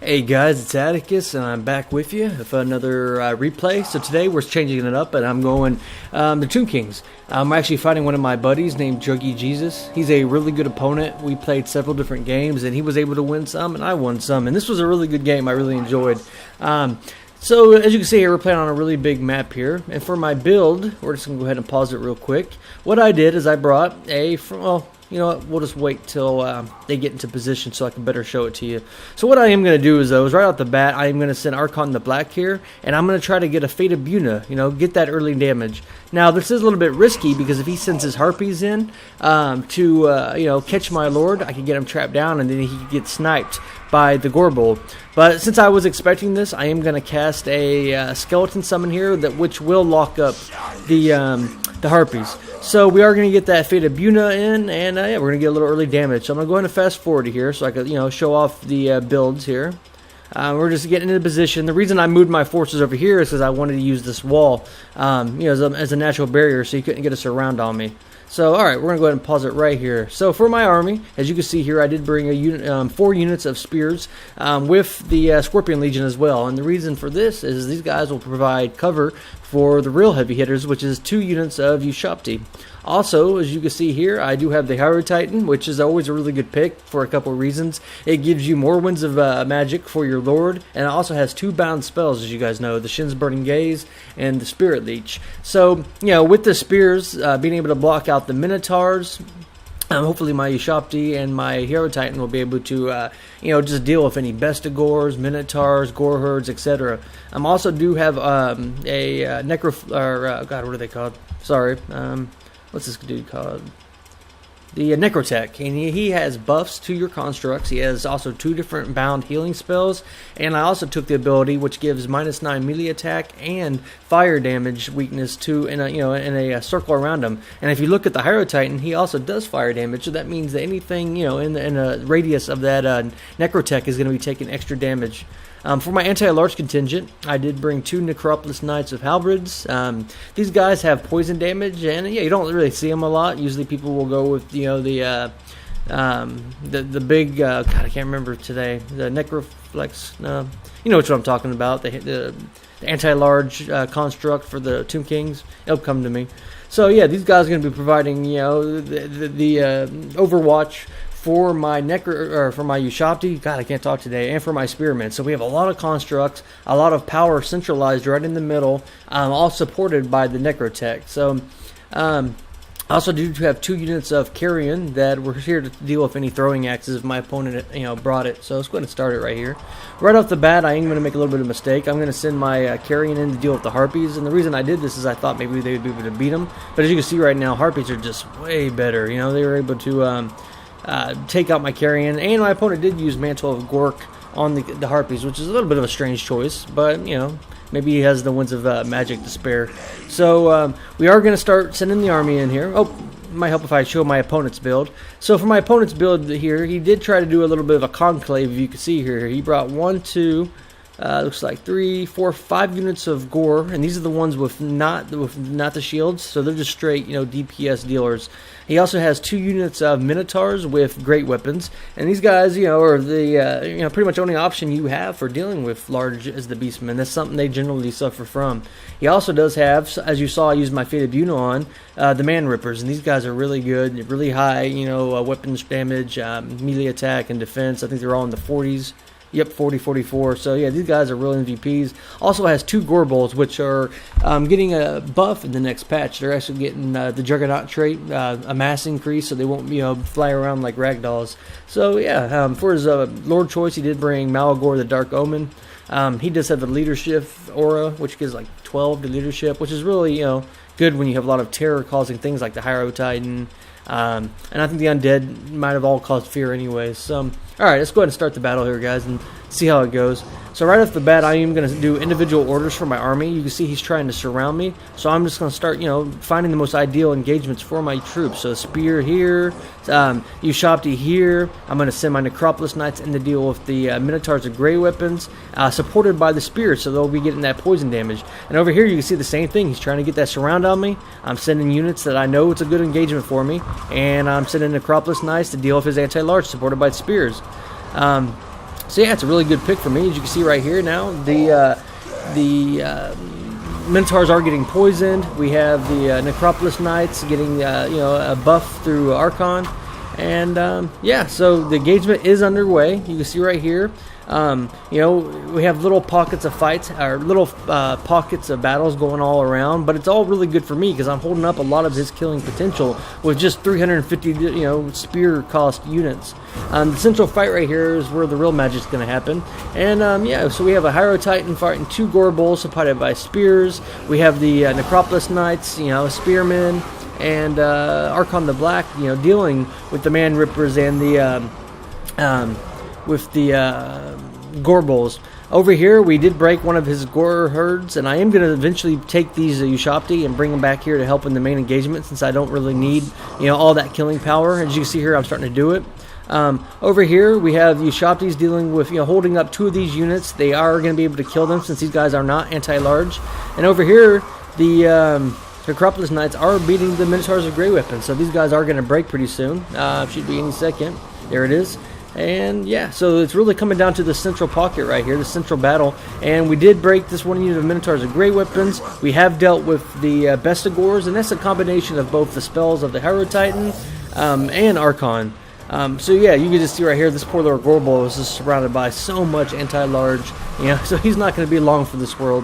Hey guys, it's Atticus, and I'm back with you with another replay. So today we're changing it up, and I'm going the Tomb Kings. I'm actually fighting one of my buddies named Juggy Jesus. He's a really good opponent. We played several different games, and he was able to win some, and I won some. And this was a really good game. I really enjoyed. So as you can see here, we're playing on a really big map here. And for my build, we're just going to go ahead and pause it real quick. What I did is I brought you know what, we'll just wait till they get into position so I can better show it to you. So what I am going to do is, though, is right off the bat, I am going to send Archon the Black here, and I'm going to try to get a Fate of Buna, get that early damage. Now, this is a little bit risky, because if he sends his Harpies in to catch my Lord, I can get him trapped down, and then he can get sniped by the Gorbold. But since I was expecting this, I am going to cast a Skeleton Summon here, which will lock up the Harpies. So we are going to get that Fate of Buna in, and yeah, we're going to get a little early damage. So I'm going to go ahead and fast forward to here so I can, show off the builds here. We're just getting into position. The reason I moved my forces over here is because I wanted to use this wall, as a natural barrier, so you couldn't get a surround on me. So, alright, we're going to go ahead and pause it right here. So, for my army, as you can see here, I did bring 4 units of spears with the Scorpion Legion as well. And the reason for this is these guys will provide cover for the real heavy hitters, which is 2 units of Ushabti. Also, as you can see here, I do have the Hierotitan, which is always a really good pick for a couple of reasons. It gives you more winds of magic for your Lord, and it also has 2 bound spells, as you guys know, the Shin's Burning Gaze and the Spirit Leech. So, with the spears, being able to block out the Minotaurs, hopefully my Ushabti and my Hierotitan will be able to, just deal with any Bestigors, Minotaurs, Gore Herds, etc. I also do have a God, what are they called? Sorry, what's this dude called? The Necrotech, and he has buffs to your constructs. He has also 2 different bound healing spells, and I also took the ability which gives -9 melee attack and fire damage weakness to in a circle around him. And if you look at the Hierotitan, he also does fire damage, so that means that anything in a radius of that Necrotech is going to be taking extra damage. For my anti-large contingent, I did bring 2 Necropolis Knights of Halberds. These guys have poison damage, and you don't really see them a lot. Usually people will go with the big God, I can't remember today, the Necroflex. No, you know what I'm talking about. The anti-large construct for the Tomb Kings. It'll come to me. So yeah, these guys are going to be providing the Overwatch for my for my Ushabti, God, I can't talk today, and for my Spearmen. So we have a lot of constructs, a lot of power centralized right in the middle, all supported by the Necrotech. So, I also do have 2 units of Carrion that were here to deal with any throwing axes if my opponent, brought it. So let's go ahead and start it right here. Right off the bat, I am going to make a little bit of a mistake. I'm going to send my Carrion in to deal with the Harpies, and the reason I did this is I thought maybe they would be able to beat them. But as you can see right now, Harpies are just way better. They were able to take out my Carrion, and my opponent did use Mantle of Gork on the Harpies, which is a little bit of a strange choice, but maybe he has the winds of magic to spare. So we are going to start sending the army in here. Oh, it might help if I show my opponent's build. So for my opponent's build here, he did try to do a little bit of a conclave. You can see here, he brought 1, 2, looks like 3, 4, 5 units of Gore, and these are the ones with not the shields, so they're just straight, DPS dealers. He also has 2 units of Minotaurs with great weapons, and these guys, are the pretty much only option you have for dealing with large as the Beastmen. That's something they generally suffer from. He also does have, as you saw, I used my Fate of Buna on the Man Rippers, and these guys are really good, really high, weapons damage, melee attack, and defense. I think they're all in the 40s. Yep, 40, 44. So, yeah, these guys are real MVPs. Also has 2 Gorbolds, which are getting a buff in the next patch. They're actually getting the Juggernaut trait, a mass increase, so they won't, fly around like ragdolls. So, yeah, for his Lord choice, he did bring Malagor the Dark Omen. He does have a leadership aura, which gives like 12 to leadership, which is really, good when you have a lot of terror-causing things like the Hierotitan. And I think the undead might have all caused fear anyways. So, alright, let's go ahead and start the battle here, guys, and see how it goes. So right off the bat, I am going to do individual orders for my army. You can see he's trying to surround me. So I'm just going to start, finding the most ideal engagements for my troops. So Spear here, Ushabti here. I'm going to send my Necropolis Knights in to deal with the Minotaurs of Grey Weapons, supported by the Spears, so they'll be getting that poison damage. And over here, you can see the same thing. He's trying to get that surround on me. I'm sending units that I know it's a good engagement for me, and I'm sending Necropolis Knights to deal with his anti-large, supported by Spears. So yeah, it's a really good pick for me. As you can see right here now, the Minotaurs are getting poisoned. We have the Necropolis Knights getting a buff through Archon, and yeah, so the engagement is underway. You can see right here. We have little pockets of fights, or little pockets of battles going all around, but it's all really good for me because I'm holding up a lot of his killing potential with just 350, spear cost units. The central fight right here is where the real magic's going to happen, and yeah, so we have a Hierotitan fighting 2 Gorbals supported by spears. We have the Necropolis Knights, spearmen, and Archon the Black, dealing with the Man Rippers and the Gorbals. Over here, we did break one of his Gore herds, and I am going to eventually take these Ushopti and bring them back here to help in the main engagement, since I don't really need, all that killing power. As you can see here, I'm starting to do it. Over here, we have Ushoptis dealing with, holding up 2 of these units. They are going to be able to kill them since these guys are not anti-large. And over here, the Necropolis Knights are beating the Minotaurs of Grey Weapons, so these guys are going to break pretty soon. Should be any second. There it is. And yeah, so it's really coming down to the central pocket right here, the central battle. And we did break this one unit of Minotaurs of Grey Weapons. We have dealt with the Bestigors, and that's a combination of both the spells of the Hierotitan and Archon. So yeah, you can just see right here, this poor little Gorbal is just surrounded by so much anti-large, so he's not going to be long for this world.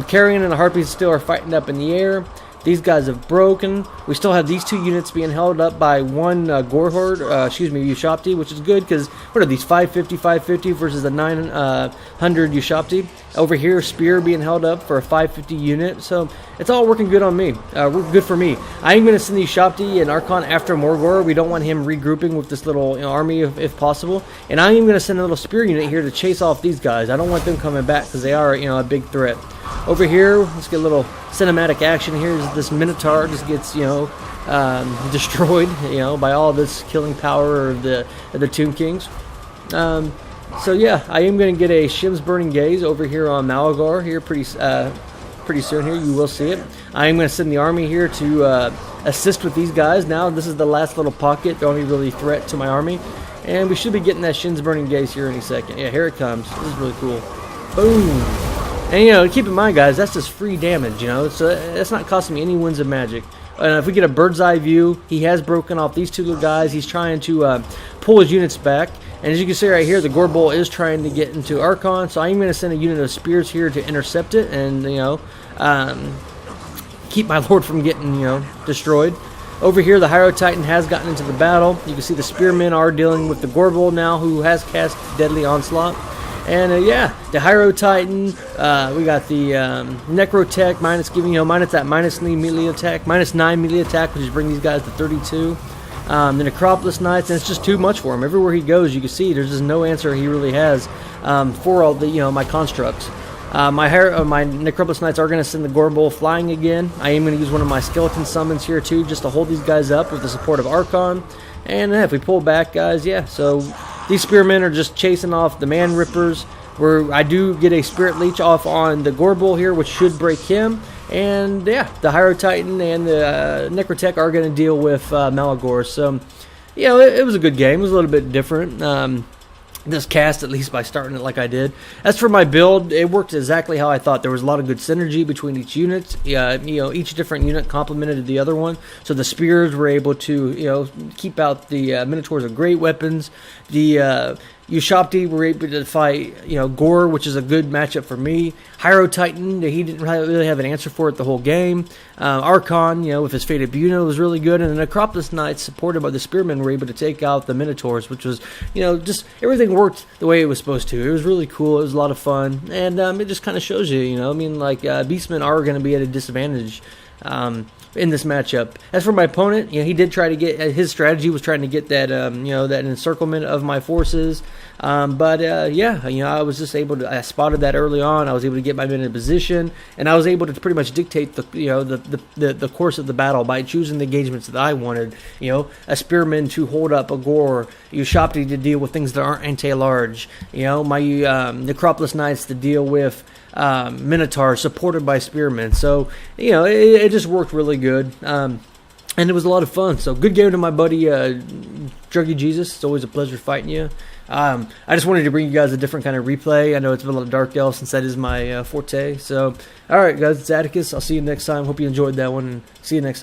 Carrion and the Harpies still are fighting up in the air. These guys have broken. We still have these 2 units being held up by one Gore Horde, Ushopti, which is good because what are these, 550 versus a 900 Ushopti? Over here, Spear being held up for a 550 unit, so it's all working good on me. Good for me. I am going to send the Ushopti and Archon after Morgor. We don't want him regrouping with this little army if possible. And I am going to send a little Spear unit here to chase off these guys. I don't want them coming back because they are a big threat. Over here, let's get a little cinematic action here. This Minotaur just gets, destroyed, by all this killing power of the Tomb Kings. So yeah, I am going to get a Shim's Burning Gaze over here on Malagor here pretty soon here. You will see it. I am going to send the army here to assist with these guys. Now, this is the last little pocket, the only really threat to my army. And we should be getting that Shin's Burning Gaze here any second. Yeah, here it comes. This is really cool. Boom! And, keep in mind, guys, that's just free damage, so that's not costing me any winds of magic. And if we get a bird's eye view, he has broken off these 2 little guys. He's trying to pull his units back. And as you can see right here, the Gorbal is trying to get into Archon, so I'm going to send a unit of spears here to intercept it and, keep my lord from getting, destroyed. Over here, the Hierotitan has gotten into the battle. You can see the spearmen are dealing with the Gorbal now, who has cast Deadly Onslaught. And yeah, the Hierotitan, we got the Necrotech minus that -9 melee attack, -9 melee attack, which is bringing these guys to 32. The Necropolis Knights, and it's just too much for him. Everywhere he goes, you can see there's just no answer he really has for all the my constructs. My Necropolis Knights are going to send the Gorbal flying again. I am going to use one of my skeleton summons here too, just to hold these guys up with the support of Archon. And if we pull back, guys, yeah, so these spearmen are just chasing off the Man Rippers, where I do get a Spirit Leech off on the Gorbal here, which should break him. And yeah, the Hierotitan and the Necrotech are going to deal with Malagor. So, it was a good game. It was a little bit different. This cast, at least by starting it like I did. As for my build, it worked exactly how I thought. There was a lot of good synergy between each unit. Each different unit complemented the other one. So the spears were able to, keep out the Minotaurs of Great Weapons. The Ushopti were able to fight, Gore, which is a good matchup for me. Hierotitan, he didn't really have an answer for it the whole game. Archon, with his Fated Buno was really good. And the Necropolis Knights, supported by the Spearmen, were able to take out the Minotaurs, which was, just everything worked the way it was supposed to. It was really cool. It was a lot of fun. And it just kind of shows you, Beastmen are going to be at a disadvantage in this matchup. As for my opponent, he did try to get, his strategy was trying to get that, that encirclement of my forces. But I was just able to, I spotted that early on. I was able to get my men in position, and I was able to pretty much dictate the course of the battle by choosing the engagements that I wanted. A spearman to hold up a Gore, Ushopti to deal with things that aren't anti-large. My Necropolis Knights to deal with Minotaur supported by spearmen. So it just worked really good. And it was a lot of fun. So good game to my buddy Druggy Jesus. It's always a pleasure fighting you. I just wanted to bring you guys a different kind of replay. I know it's been a lot of Dark Elf since that is my forte. So, alright guys, it's Atticus. I'll see you next time. Hope you enjoyed that one. And see you next time.